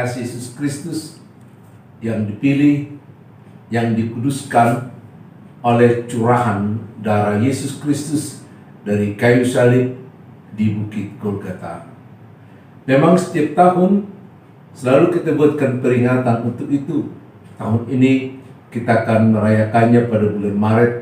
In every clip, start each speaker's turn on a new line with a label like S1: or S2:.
S1: kasih Yesus Kristus yang dipilih, yang dikuduskan oleh curahan darah Yesus Kristus dari kayu salib di Bukit Golgota. Memang setiap tahun selalu kita buatkan peringatan untuk itu. Tahun ini kita akan merayakannya pada bulan Maret.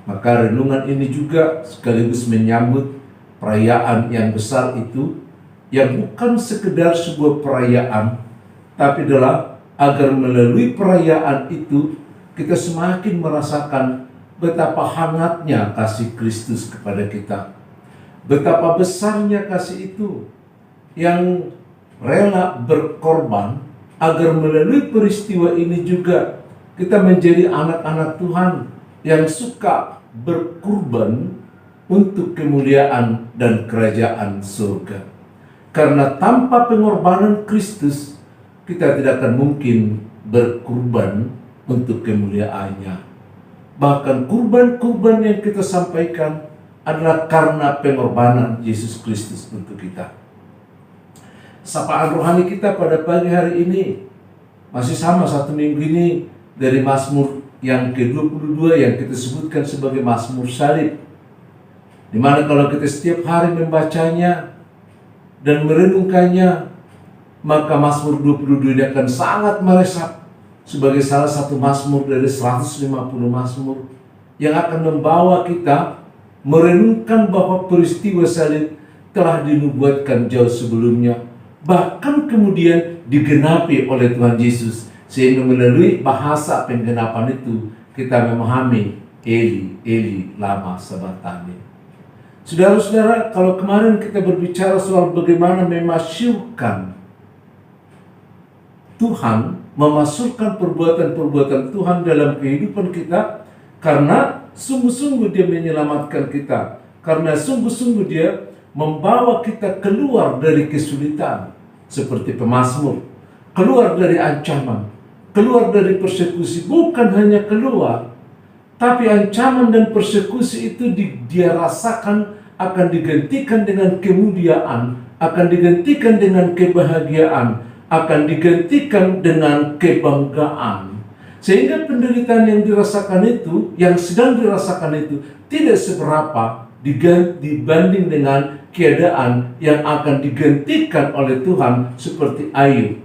S1: Maka renungan ini juga sekaligus menyambut perayaan yang besar itu, yang bukan sekedar sebuah perayaan, tapi adalah agar melalui perayaan itu kita semakin merasakan betapa hangatnya kasih Kristus kepada kita. Betapa besarnya kasih itu yang rela berkorban agar melalui peristiwa ini juga kita menjadi anak-anak Tuhan yang suka berkurban untuk kemuliaan dan kerajaan surga. Karena tanpa pengorbanan Kristus, kita tidak akan mungkin berkurban untuk kemuliaannya. Bahkan kurban-kurban yang kita sampaikan adalah karena pengorbanan Yesus Kristus untuk kita. Sapaan rohani kita pada pagi hari ini masih sama satu minggu ini dari Mazmur yang ke-22 yang kita sebutkan sebagai Mazmur Salib. Dimana kalau kita setiap hari membacanya dan merenungkannya, maka Mazmur 22 ini akan sangat meresap sebagai salah satu Mazmur dari 150 Mazmur yang akan membawa kita merenungkan bahwa peristiwa salib telah dinubuatkan jauh sebelumnya, bahkan kemudian digenapi oleh Tuhan Yesus, sehingga melalui bahasa penggenapan itu kita memahami Eli, Eli, lama sabachthani. Saudara-saudara, kalau kemarin kita berbicara soal bagaimana memasyurkan Tuhan, memasukkan perbuatan-perbuatan Tuhan dalam kehidupan kita, karena sungguh-sungguh Dia menyelamatkan kita, karena sungguh-sungguh Dia membawa kita keluar dari kesulitan, seperti pemazmur, keluar dari ancaman, keluar dari persekusi. Bukan hanya keluar, tapi ancaman dan persekusi itu Dia rasakan akan digantikan dengan kemuliaan, akan digantikan dengan kebahagiaan, akan digantikan dengan kebanggaan. Sehingga penderitaan yang dirasakan itu, yang sedang dirasakan itu, tidak seberapa dibanding dengan keadaan yang akan digantikan oleh Tuhan, seperti Ayub.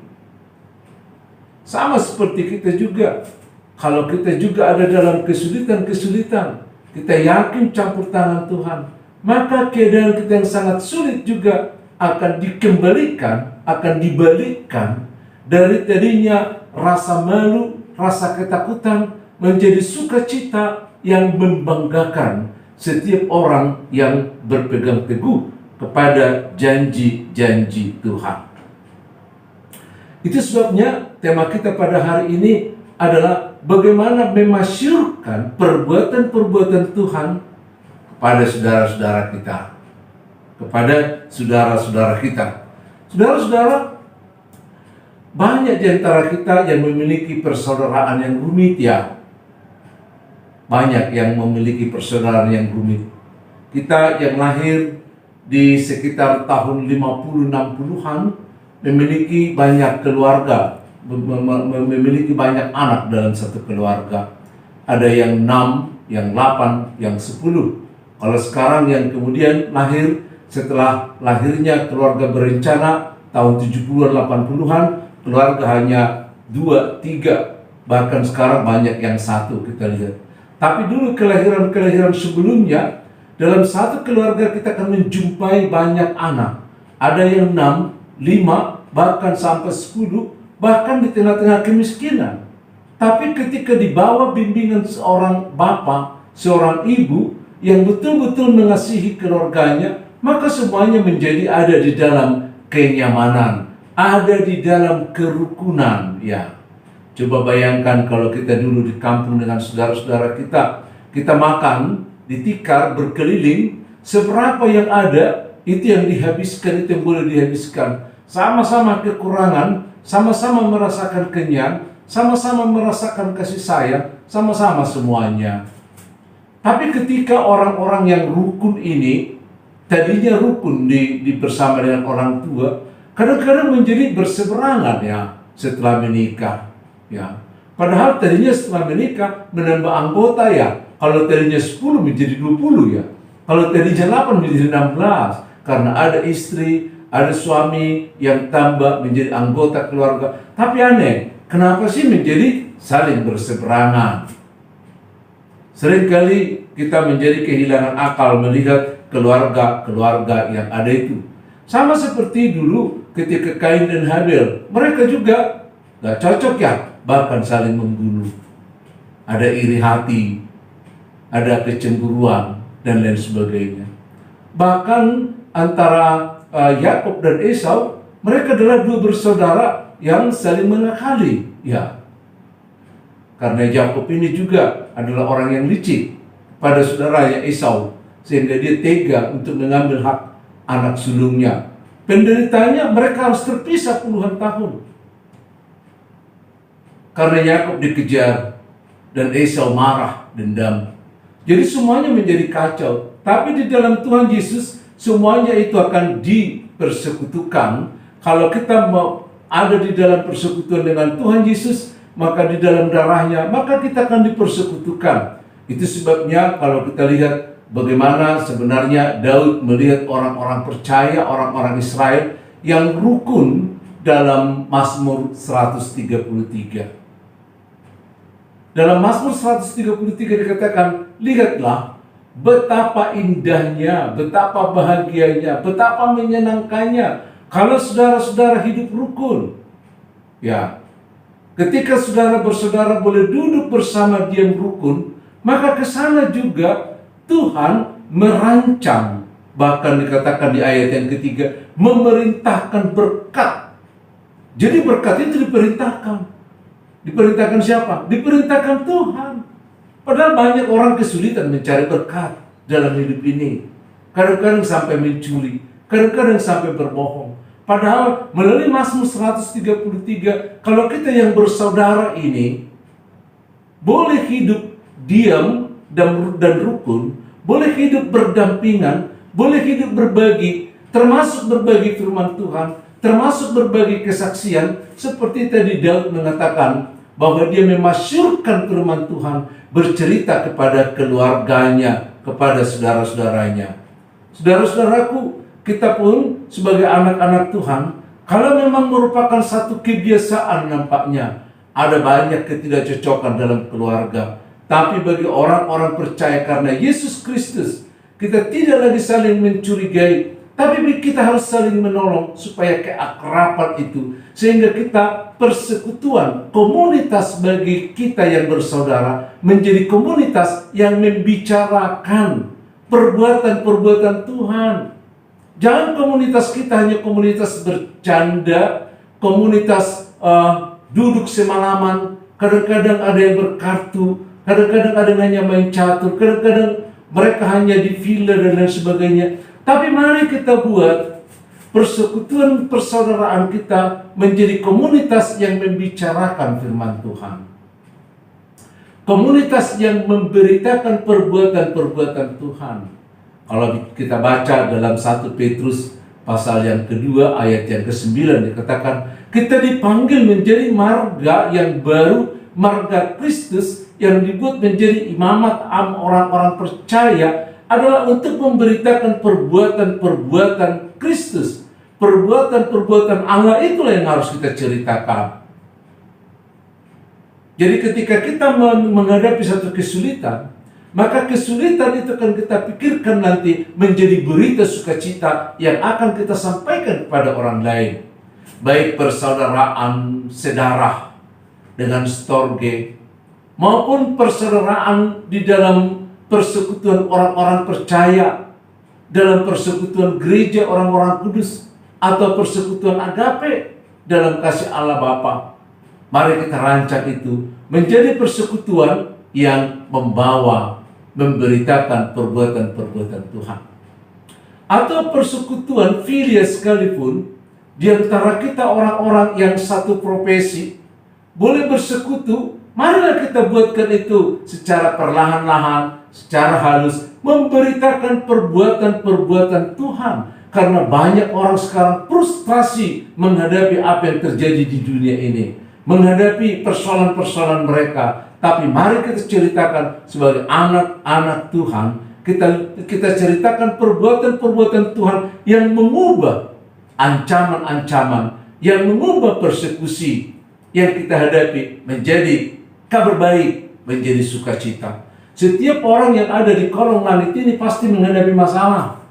S1: Sama seperti kita juga, kalau kita juga ada dalam kesulitan-kesulitan, kita yakin campur tangan Tuhan, maka keadaan kita yang sangat sulit juga akan dikembalikan, akan dibalikkan dari tadinya rasa malu, rasa ketakutan menjadi sukacita yang membanggakan setiap orang yang berpegang teguh kepada janji-janji Tuhan. Itu sebabnya tema kita pada hari ini adalah bagaimana memasyurkan perbuatan-perbuatan Tuhan kepada saudara-saudara kita, kepada saudara-saudara kita. Saudara-saudara, banyak di antara kita yang memiliki persaudaraan yang rumit ya. Banyak yang memiliki persaudaraan yang rumit. Kita yang lahir di sekitar tahun 50-60-an memiliki banyak keluarga, memiliki banyak anak dalam satu keluarga. Ada yang 6, yang 8, yang 10. Kalau sekarang yang kemudian lahir setelah lahirnya keluarga berencana tahun 70-an, 80-an, keluarga hanya 2, 3, bahkan sekarang banyak yang 1 kita lihat. Tapi dulu kelahiran-kelahiran sebelumnya, dalam satu keluarga kita akan menjumpai banyak anak. Ada yang 6, 5, bahkan sampai 10, bahkan di tengah-tengah kemiskinan. Tapi ketika di bawah bimbingan seorang bapak, seorang ibu yang betul-betul mengasihi keluarganya, maka semuanya menjadi ada di dalam kenyamanan, ada di dalam kerukunan. Ya, coba bayangkan kalau kita dulu di kampung dengan saudara-saudara kita, kita makan di tikar berkeliling, seberapa yang ada itu yang dihabiskan, itu yang boleh dihabiskan. Sama-sama kekurangan, sama-sama merasakan kenyang, sama-sama merasakan kasih sayang, sama-sama semuanya. Tapi ketika orang-orang yang rukun ini, tadinya rukun di bersama dengan orang tua, kadang-kadang menjadi berseberangan ya. setelah menikah. Ya, padahal tadinya setelah menikah menambah anggota ya. Kalau tadinya 10 menjadi 20 ya. Kalau tadinya 8 menjadi 16. Karena ada istri, ada suami yang tambah menjadi anggota keluarga. Tapi aneh, kenapa sih menjadi saling berseberangan? Seringkali kita menjadi kehilangan akal melihat keluarga-keluarga yang ada itu. Sama seperti dulu ketika Kain dan Habil. Mereka juga gak cocok ya, bahkan saling membunuh. Ada iri hati, ada kecemburuan, dan lain sebagainya. Bahkan antara Yakub dan Esau, mereka adalah dua bersaudara yang saling mengakali. Ya, karena Yakub ini juga adalah orang yang licik pada saudaranya Esau, sehingga dia tega untuk mengambil hak anak sulungnya. Penderitaannya mereka harus terpisah puluhan tahun. Karena Yakub dikejar dan Esau marah, dendam. Jadi semuanya menjadi kacau. Tapi di dalam Tuhan Yesus semuanya itu akan dipersekutukan. Kalau kita mau ada di dalam persekutuan dengan Tuhan Yesus, maka di dalam darahnya, maka kita akan dipersekutukan. Itu sebabnya kalau kita lihat bagaimana sebenarnya Daud melihat orang-orang percaya, orang-orang Israel yang rukun dalam Mazmur 133. Dalam Mazmur 133 dikatakan, lihatlah betapa indahnya, betapa bahagianya, betapa menyenangkannya kalau saudara-saudara hidup rukun. Ya, ketika saudara bersaudara boleh duduk bersama diam rukun, maka ke sana juga Tuhan merancang, bahkan dikatakan di ayat yang ketiga, memerintahkan berkat. Jadi berkat itu diperintahkan. Diperintahkan siapa? Diperintahkan Tuhan. Padahal banyak orang kesulitan mencari berkat dalam hidup ini. Kadang-kadang sampai mencuri, kadang-kadang sampai berbohong. Padahal melalui Mazmur 133, kalau kita yang bersaudara ini boleh hidup diam dan rukun, boleh hidup berdampingan, boleh hidup berbagi, termasuk berbagi firman Tuhan, termasuk berbagi kesaksian, seperti tadi Daud mengatakan bahwa dia memasyurkan firman Tuhan, bercerita kepada keluarganya, kepada saudara-saudaranya. Saudara-saudaraku, kita pun sebagai anak-anak Tuhan, kalau memang merupakan satu kebiasaan nampaknya, ada banyak ketidakcocokan dalam keluarga. Tapi bagi orang-orang percaya karena Yesus Kristus, kita tidak lagi saling mencurigai, tapi kita harus saling menolong supaya keakraban itu, sehingga kita persekutuan, komunitas bagi kita yang bersaudara, menjadi komunitas yang membicarakan perbuatan-perbuatan Tuhan. Jangan komunitas kita hanya komunitas bercanda, komunitas duduk semalaman, kadang-kadang ada yang berkartu, kadang-kadang ada yang hanya main catur, kadang-kadang mereka hanya di villa dan lain sebagainya. Tapi mari kita buat persekutuan persaudaraan kita menjadi komunitas yang membicarakan firman Tuhan. Komunitas yang memberitakan perbuatan-perbuatan Tuhan. Kalau kita baca dalam 1 Petrus pasal yang kedua ayat yang ke-9 dikatakan, kita dipanggil menjadi marga yang baru, marga Kristus yang dibuat menjadi imamat orang-orang percaya, adalah untuk memberitakan perbuatan-perbuatan Kristus. Perbuatan-perbuatan Allah itulah yang harus kita ceritakan. Jadi ketika kita menghadapi satu kesulitan, maka kesulitan itu akan kita pikirkan nanti menjadi berita sukacita yang akan kita sampaikan kepada orang lain. Baik persaudaraan sedarah dengan storge, maupun persaudaraan di dalam persekutuan orang-orang percaya, dalam persekutuan gereja orang-orang kudus, atau persekutuan agape dalam kasih Allah Bapa. Mari kita rancang itu menjadi persekutuan yang memberitakan perbuatan-perbuatan Tuhan. Atau persekutuan filia sekalipun, di antara kita orang-orang yang satu profesi, boleh bersekutu. Marilah kita buatkan itu secara perlahan-lahan, secara halus, memberitakan perbuatan-perbuatan Tuhan. Karena banyak orang sekarang frustrasi menghadapi apa yang terjadi di dunia ini, menghadapi persoalan-persoalan mereka. Tapi mari kita ceritakan sebagai anak-anak Tuhan, kita ceritakan perbuatan-perbuatan Tuhan yang mengubah ancaman-ancaman, yang mengubah persekusi yang kita hadapi menjadi kabar baik, menjadi sukacita. Setiap orang yang ada di kolong langit ini pasti menghadapi masalah.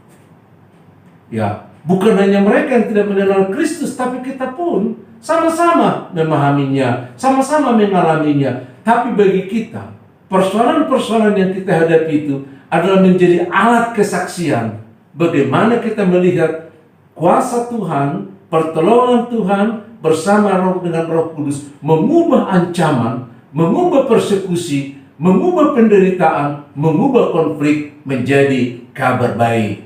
S1: Ya, bukan hanya mereka yang tidak mengenal Kristus, tapi kita pun sama-sama memahaminya, sama-sama mengalaminya. Tapi bagi kita, persoalan-persoalan yang kita hadapi itu adalah menjadi alat kesaksian. Bagaimana kita melihat kuasa Tuhan, pertolongan Tuhan bersama dengan Roh Kudus mengubah ancaman, mengubah persekusi, mengubah penderitaan, mengubah konflik menjadi kabar baik.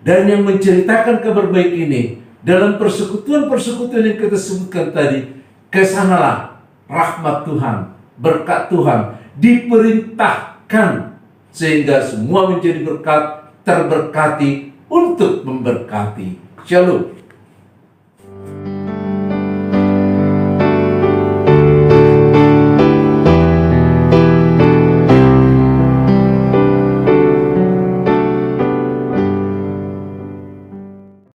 S1: Dan yang menceritakan kabar baik ini dalam persekutuan-persekutuan yang kita sebutkan tadi, kesanalah rahmat Tuhan, berkat Tuhan diperintahkan sehingga semua menjadi berkat, terberkati untuk memberkati. Shalom.